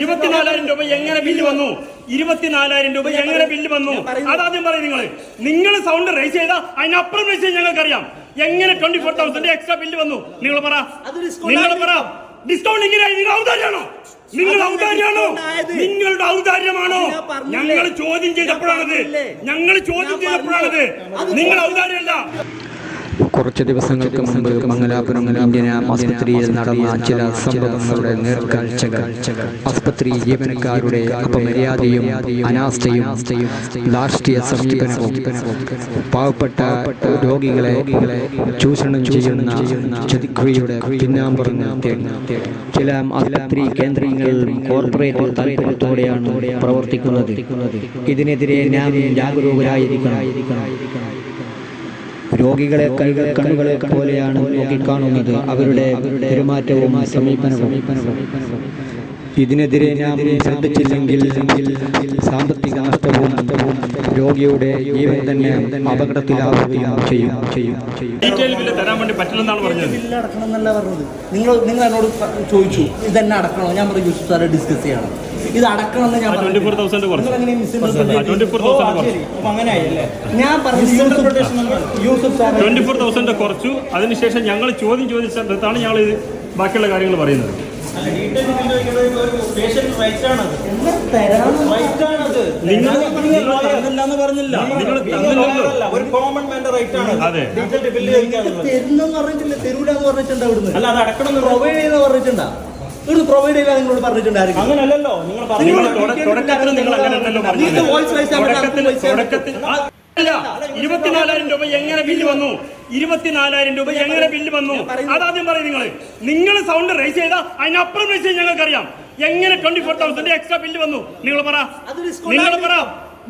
24,000 രൂപ എങ്ങനെ ബില്ല് വന്നു? 24,000 രൂപ എങ്ങനെ ബില്ല് വന്നു? അതാദ്യം പറയും. നിങ്ങൾ സൗണ്ട് റൈസ് ചെയ്താൽ അതിനപ്പുറം റൈസ് ചെയ്യാൻ ഞങ്ങൾക്കറിയാം. എങ്ങനെ 24,000 എക്സ്ട്രാ ബില്ല് വന്നു? നിങ്ങൾ പറ. ഡിസ്കൗണ്ട് എങ്ങനെയായി? നിങ്ങൾ ഔദാര്യമാണോ? നിങ്ങളുടെ ഔദാര്യമാണോ? ഞങ്ങൾ ചോദ്യം ചെയ്തപ്പോഴാണത്. നിങ്ങൾ ഔദാര്യമല്ല. കുറച്ച് ദിവസങ്ങൾക്ക് മുമ്പ് മംഗലാപുരം ഇന്ത്യൻ ആശുപത്രിയിൽ നടന്ന ചില സംഭവങ്ങളുടെ നേർക്കാഴ്ചകൾ, ആശുപത്രി ജീവനക്കാരുടെ അപമര്യാദയും അനാസ്ഥയും ധാർഷ്ട്യ സമീപനവും, പാവപ്പെട്ട രോഗികളെ ചൂഷണം ചെയ്യുന്ന ചതിക്കുഴിയുടെ പിന്നാമ്പുറം ചില ആശുപത്രി കേന്ദ്രങ്ങൾ കോർപ്പറേറ്റ് താൽപര്യത്തോടെയാണ് പ്രവർത്തിക്കുന്നത്. ഇതിനെതിരെ നാം ജാഗരൂകരായിരിക്കണം. രോഗികളെ കണ്ണുകളെ പോലെയാണ് നോക്കിക്കാണുന്നത് അവരുടെ പെരുമാറ്റവും സമീപനവും. ഇതിനെതിരെ നാം ശ്രദ്ധിച്ചില്ലെങ്കിൽ സാമ്പത്തിക നഷ്ടവും രോഗിയുടെ ജീവൻ തന്നെ അപകടത്തിലാവുകയും ചെയ്യും. നിങ്ങൾ എന്നോട് ചോദിച്ചു ഇതെന്നെ അടക്കണോ? ഞാൻ പറഞ്ഞു യൂസുഫ് സാറെ ഡിസ്കസ് ചെയ്യണം, ഇത് അടക്കണമെന്ന് ഞാൻ പറഞ്ഞു. അങ്ങനെയല്ലേ ഞാൻ പറഞ്ഞു. യൂസുഫ് സാർ 24,000 കുറച്ചു. അതിനുശേഷം ഞങ്ങൾ ചോദ്യം ചോദിച്ചിടത്താണ് ഞങ്ങൾ ബാക്കിയുള്ള കാര്യങ്ങൾ പറയുന്നത്. പ്രൊവൈഡ് ചെയ്യാൻ നിങ്ങളോട് പറഞ്ഞിട്ടുണ്ടായിരുന്നു. അങ്ങനല്ലോ നിങ്ങൾ 24,000 രൂപ എങ്ങനെ ബില്ല് വന്നു? 24,000 രൂപ എങ്ങനെ ബില്ല് വന്നു? അതാദ്യം പറയും. നിങ്ങൾ സൗണ്ട് റൈസ് ചെയ്താൽ അതിനപ്പുറം റൈസ് ചെയ്യാൻ ഞങ്ങൾക്കറിയാം. എങ്ങനെ 24,000 എക്സ്ട്രാ ബില്ല് വന്നു? നിങ്ങൾ പറ.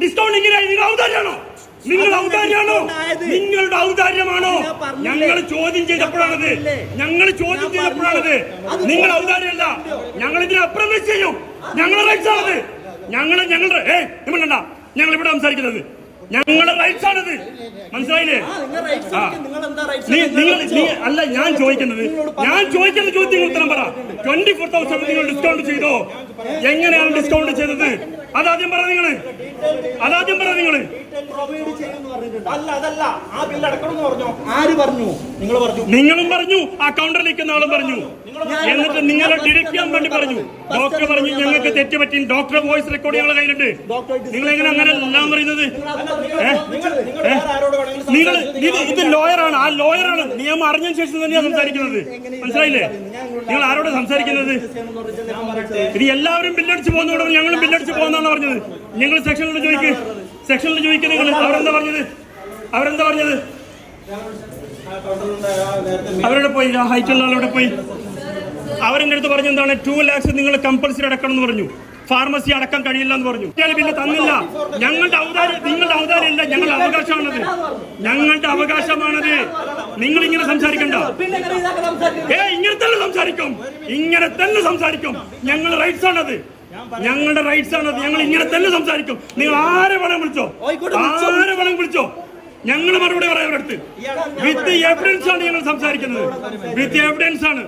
ഡിസ്കൗണ്ട് എങ്ങനെയായി? നിങ്ങൾ ഔദാര്യമാണോ? നിങ്ങളുടെ ഔദാര്യമാണോ? ഞങ്ങൾ ചോദ്യം ചെയ്തപ്പോഴാണത്. നിങ്ങൾ ഔദാര്യമല്ല. ഞങ്ങൾ ഇതിനപ്പുറം റൈസ് ചെയ്യും. ഞങ്ങളുടെ റൈറ്റ്സ് ആണത്. ഞങ്ങൾ ഇവിടെ സംസാരിക്കുന്നത് ഞങ്ങളുടെ റൈറ്റ്സ് ആണത്. മനസ്സിലായില്ലേ? അല്ല ഞാൻ ചോദിക്കുന്നത് ചോദ്യത്തിന് ഉത്തരം പറ. 24,000 നിങ്ങൾ ഡിസ്കൗണ്ട് ചെയ്തോ? എങ്ങനെയാണ് ഡിസ്കൗണ്ട് ചെയ്തത്? അതാദ്യം പറ. നിങ്ങള് നിങ്ങളും പറഞ്ഞു, ആ കൗണ്ടറിൽ നിൽക്കുന്ന ആളും പറഞ്ഞു. എന്നിട്ട് നിങ്ങളെ ഡിഡക്ട് ചെയ്യാൻ വേണ്ടി പറഞ്ഞു. ഡോക്ടർ പറഞ്ഞു ഞങ്ങൾക്ക് തെറ്റുപറ്റി. ഡോക്ടറെ വോയിസ് റെക്കോർഡ് ഞങ്ങളുടെ കയ്യിലുണ്ട്. നിങ്ങൾ എങ്ങനെ അങ്ങനെ എല്ലാം പറയുന്നത്? നിങ്ങൾ ഇത് ലോയറാണ്. ആ ലോയറാണ് നിയമം അറിഞ്ഞതിന് ശേഷം തന്നെയാണ് സംസാരിക്കുന്നത്. മനസ്സിലായില്ലേ? നിങ്ങൾ ആരോട് സംസാരിക്കുന്നത്? ഇത് എല്ലാവരും ബില്ലടിച്ച് പോകുന്നതോടെ ഞങ്ങളും ബില്ലടിച്ച് പോകുന്നതാണ് പറഞ്ഞത്. നിങ്ങൾ സെക്ഷനിൽ ചോദിക്കുക. നിങ്ങൾ അവരെന്താ പറഞ്ഞത്? അവരുടെ പോയി ഹൈറ്റുള്ള ആളോടെ പോയി അവരെന്റെ അടുത്ത് പറഞ്ഞു എന്താണ് 2 lakhs നിങ്ങൾ കമ്പൽസറി അടക്കണം എന്ന് പറഞ്ഞു. ഫാർമസി അടക്കാൻ കഴിയില്ല എന്ന് പറഞ്ഞു. ബില്ല് തന്നില്ല. നിങ്ങളുടെ ഔദാര്യമല്ല, ഞങ്ങളുടെ അവകാശമാണത്. നിങ്ങൾ ഇങ്ങനെ സംസാരിക്കണ്ട. ഇങ്ങനെ തന്നെ സംസാരിക്കും. ഞങ്ങളുടെ റൈറ്റ്സ് ആണത്. ഞങ്ങൾ ഇങ്ങനെ തന്നെ സംസാരിക്കും. നിങ്ങൾ ആരെ വേണം വിളിച്ചോ. ഞങ്ങൾ മറുപടി പറയാൻ അടുത്ത് വിത്ത് എവിഡൻസ് ആണ് ഞങ്ങൾ സംസാരിക്കുന്നത്. വിത്ത് എവിഡൻസ് ആണ്.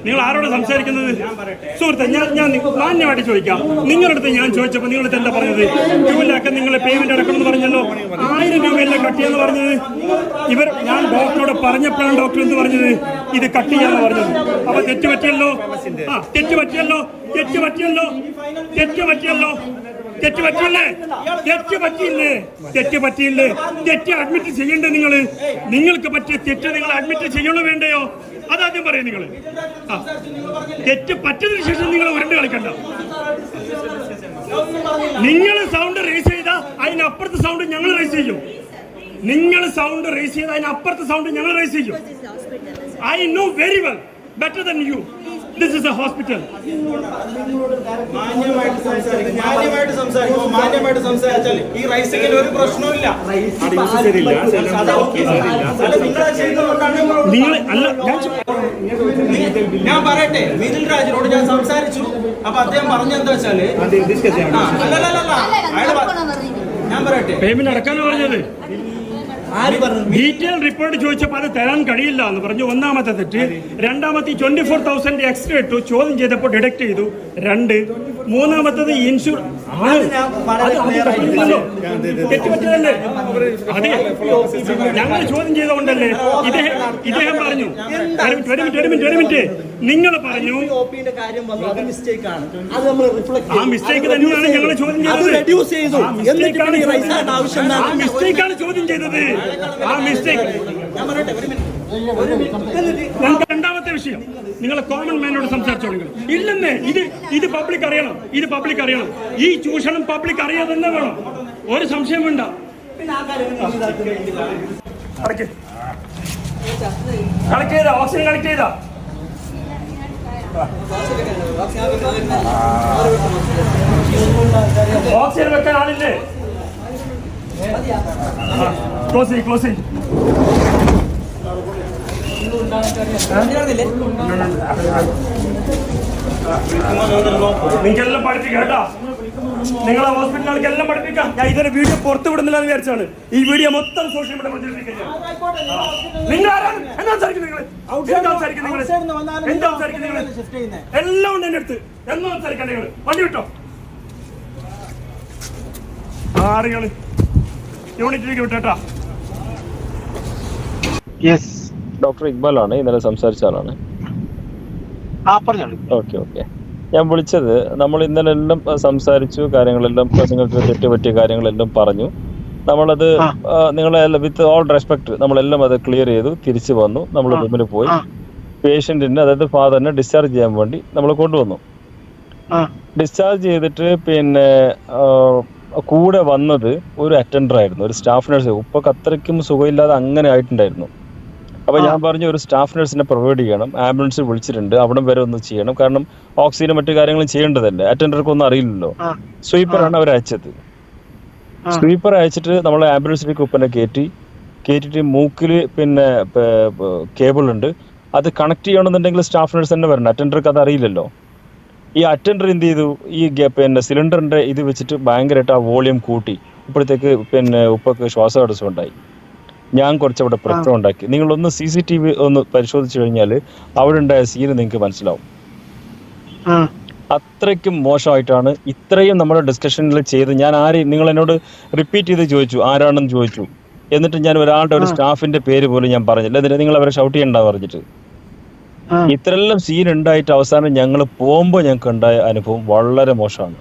നിങ്ങൾ ആരോട് സംസാരിക്കുന്നത്? സുഹൃത്തെ, ഞാൻ മാന്യമായിട്ട് ചോദിക്കാം. നിങ്ങളടുത്ത് ഞാൻ ചോദിച്ചപ്പോൾ നിങ്ങളടുത്ത് എന്താ പറഞ്ഞത്? 2 lakh നിങ്ങൾ പേയ്മെന്റ് അടക്കണം എന്ന് പറഞ്ഞല്ലോ. 1000 രൂപയല്ലേ കട്ട് ചെയ്യാന്ന് പറഞ്ഞത്? ഞാൻ ഡോക്ടറോട് പറഞ്ഞപ്പോഴാണ് ഡോക്ടർ എന്ത് പറഞ്ഞത്? ഇത് കട്ട് ചെയ്യാന്ന് പറഞ്ഞത്. അപ്പൊ തെറ്റ് പറ്റിയല്ലോ. തെറ്റ് അഡ്മിറ്റ് ചെയ്യണ്ടേ? നിങ്ങൾക്ക് പറ്റിയ തെറ്റ് നിങ്ങൾ അഡ്മിറ്റ് ചെയ്യണോ വേണ്ടയോ? അതാദ്യം പറയും. നിങ്ങൾ തെറ്റ് പറ്റിയതിനു ശേഷം നിങ്ങൾ ഉരുണ്ട് കളിക്കണ്ട. നിങ്ങൾ സൗണ്ട് റേസ് ചെയ്താൽ അതിനപ്പുറത്തെ സൗണ്ട് ഞങ്ങൾ റേസ് ചെയ്യും. I know very well, better than you. This is a hospital. മാന്യമായിട്ട് സംസാരിച്ചാൽ ഈ റൈസിംഗിൽ ഒരു പ്രശ്നവുമില്ല. ഞാൻ പറയട്ടെ, മിഥുൻ രാജിനോട് ഞാൻ സംസാരിച്ചു. അപ്പൊ അദ്ദേഹം പറഞ്ഞെന്താ വെച്ചാല് ഞാൻ പറയട്ടെ, പേയ്മെന്റ് അടക്കാനാണ് പറഞ്ഞത്. ആര് പറഞ്ഞു? ഡീറ്റെയിൽ റിപ്പോർട്ട് ചോദിച്ചപ്പോൾ അത് തരാൻ കഴിയില്ല എന്ന് പറഞ്ഞു. ഒന്നാമത്തെ തെറ്റ്. രണ്ടാമത്തെ 24,000 എക്സ്ട്രാ ഇട്ടു, ചോദ്യം ചെയ്തപ്പോൾ ഡിഡക്ട് ചെയ്തു. 2. മൂന്നാമത്തത് തെറ്റുപറ്റിയതല്ലേ? അതെ, ഞങ്ങൾ ചോദ്യം ചെയ്തുകൊണ്ടല്ലേ ഇദ്ദേഹം പറഞ്ഞു. ഒരു മിനിറ്റ് നിങ്ങൾ പറഞ്ഞു ആ മിസ്റ്റേക്ക് തന്നെയാണ് ഞങ്ങൾ ചോദ്യം ചെയ്തത്. മിസ്റ്റേക്കാണ് ചോദ്യം ചെയ്തത്. ആ മിസ്റ്റേക്ക്. രണ്ടാമത്തെ വിഷയം, നിങ്ങൾ കോമൺ മാനോട് സംസാരിച്ചോളൂ. ഇല്ലെന്നേ, ഇത് പബ്ലിക് അറിയണം. ഈ ചൂഷണം പബ്ലിക് അറിയാതെ തന്നെ വേണം. ഒരു സംശയം വേണ്ട. കളക്ട് ചെയ്താ ഓക്സിജൻ കളക്ട് ചെയ്താ ഓക്സിജൻ വെക്കാൻ ആളില്ലേ? ക്ലോസ് ചെയ്യും. നിങ്ങൾക്കെല്ലാം പഠിപ്പിക്കാം കേട്ടോ. നിങ്ങളെ ഹോസ്പിറ്റലുകൾക്ക് എല്ലാം പഠിപ്പിക്കാം. ഞാൻ ഇതൊരു വീഡിയോ പുറത്തു വിടുന്നില്ല എന്ന് വിചാരിച്ചാണ്. ഈ വീഡിയോ മൊത്തം സോഷ്യൽ മീഡിയ പ്രചരിപ്പിക്കുന്നത്. നിങ്ങൾ ആരാണ്? എന്താ സംസാരിക്കുന്നത്? എല്ലാം ഉണ്ട് എന്റെ അടുത്ത്. എന്താ സംസാരിക്കാൻ? നിങ്ങൾ വണ്ടി വിട്ടോ. ആറുകള് യൂണിറ്റിലേക്ക് വിട്ടേട്ടാ. ഡോക്ടർ ഇക്ബാലാണ്, ഇന്നലെ സംസാരിച്ച ആളാണ്. ഓക്കെ. ഞാൻ വിളിച്ചത്, നമ്മൾ ഇന്നലെ എല്ലാം സംസാരിച്ചു, കാര്യങ്ങളെല്ലാം നിങ്ങൾക്ക് തെറ്റുപറ്റിയ കാര്യങ്ങളെല്ലാം പറഞ്ഞു. നമ്മളത് നിങ്ങളെ വിത്ത് ഓൾ റെസ്പെക്ട് നമ്മളെല്ലാം അത് ക്ലിയർ ചെയ്തു. തിരിച്ചു വന്നു, നമ്മൾ റൂമിൽ പോയി പേഷ്യന്റിനെ, അതായത് ഫാദറിനെ ഡിസ്ചാർജ് ചെയ്യാൻ വേണ്ടി നമ്മൾ കൊണ്ടുവന്നു. ഡിസ്ചാർജ് ചെയ്തിട്ട് പിന്നെ കൂടെ വന്നത് ഒരു അറ്റൻഡർ ആയിരുന്നു, ഒരു സ്റ്റാഫ് നഴ്സ്. ഉപ്പൊക്കെ അത്രയ്ക്കും സുഖമില്ലാതെ അങ്ങനെ ആയിട്ടുണ്ടായിരുന്നു. അപ്പൊ ഞാൻ പറഞ്ഞു, ഒരു സ്റ്റാഫ് നഴ്സിനെ പ്രൊവൈഡ് ചെയ്യണം, ആംബുലൻസ് വിളിച്ചിട്ടുണ്ട്, അവിടെ വരെ ഒന്ന് ചെയ്യണം, കാരണം ഓക്സിജനും മറ്റു കാര്യങ്ങളും ചെയ്യേണ്ടതല്ലേ, അറ്റൻഡർക്ക് ഒന്നും അറിയില്ലല്ലോ. സ്വീപ്പറാണ് അവർ അയച്ചത്. സ്വീപ്പർ അയച്ചിട്ട് നമ്മൾ ആംബുലൻസിലേക്ക് ഉപ്പനെ കയറ്റിട്ട് മൂക്കില് പിന്നെ കേബിൾ ഉണ്ട്, അത് കണക്ട് ചെയ്യണമെന്നുണ്ടെങ്കിൽ സ്റ്റാഫ് നഴ്സ് തന്നെ വരണം, അറ്റൻഡർക്ക് അത് അറിയില്ലല്ലോ. ഈ അറ്റൻഡർ എന്ത് ചെയ്തു, ഈ പിന്നെ സിലിണ്ടറിന്റെ ഇത് വെച്ചിട്ട് ഭയങ്കരമായിട്ട് ആ വോളിയം കൂട്ടി. ഇപ്പോഴത്തേക്ക് പിന്നെ ഉപ്പക്ക് ശ്വാസതടസ്സം ഉണ്ടായി. ഞാൻ കുറച്ചവിടെ പ്രശ്നം ഉണ്ടാക്കി. നിങ്ങളൊന്ന് CCTV ഒന്ന് പരിശോധിച്ചു കഴിഞ്ഞാൽ അവിടെ ഉണ്ടായ സീന് നിങ്ങൾക്ക് മനസ്സിലാവും. അത്രയ്ക്കും മോശമായിട്ടാണ് ഇത്രയും നമ്മുടെ ഡിസ്കഷനിൽ ചെയ്ത്. ഞാൻ നിങ്ങൾ എന്നോട് റിപ്പീറ്റ് ചെയ്ത് ചോദിച്ചു ആരാണെന്ന് ചോദിച്ചു, എന്നിട്ട് ഞാൻ ഒരാളുടെ ഒരു സ്റ്റാഫിന്റെ പേര് പോലും ഞാൻ പറഞ്ഞില്ല. എന്നിട്ട് നിങ്ങൾ അവരെ ഷൗട്ട് ചെയ്യണ്ട പറഞ്ഞിട്ട്. ഇത്രയെല്ലാം സീൻ ഉണ്ടായിട്ട് അവസാനം ഞങ്ങൾ പോകുമ്പോൾ ഞങ്ങൾക്ക് ഉണ്ടായ അനുഭവം വളരെ മോശമാണ്.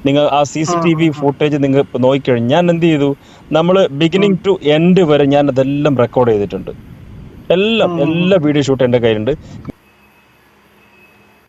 നിങ്ങൾ ആ CCTV ഫുട്ടേജ് നിങ്ങൾ നോക്കിക്കഴിഞ്ഞാൽ ഞാൻ എന്ത് ചെയ്തു, നമ്മൾ ബിഗിനിങ് ടു എൻഡ് വരെ ഞാൻ അതെല്ലാം റെക്കോർഡ് ചെയ്തിട്ടുണ്ട്. എല്ലാ വീഡിയോ ഷൂട്ട് എൻ്റെ കയ്യിലുണ്ട്.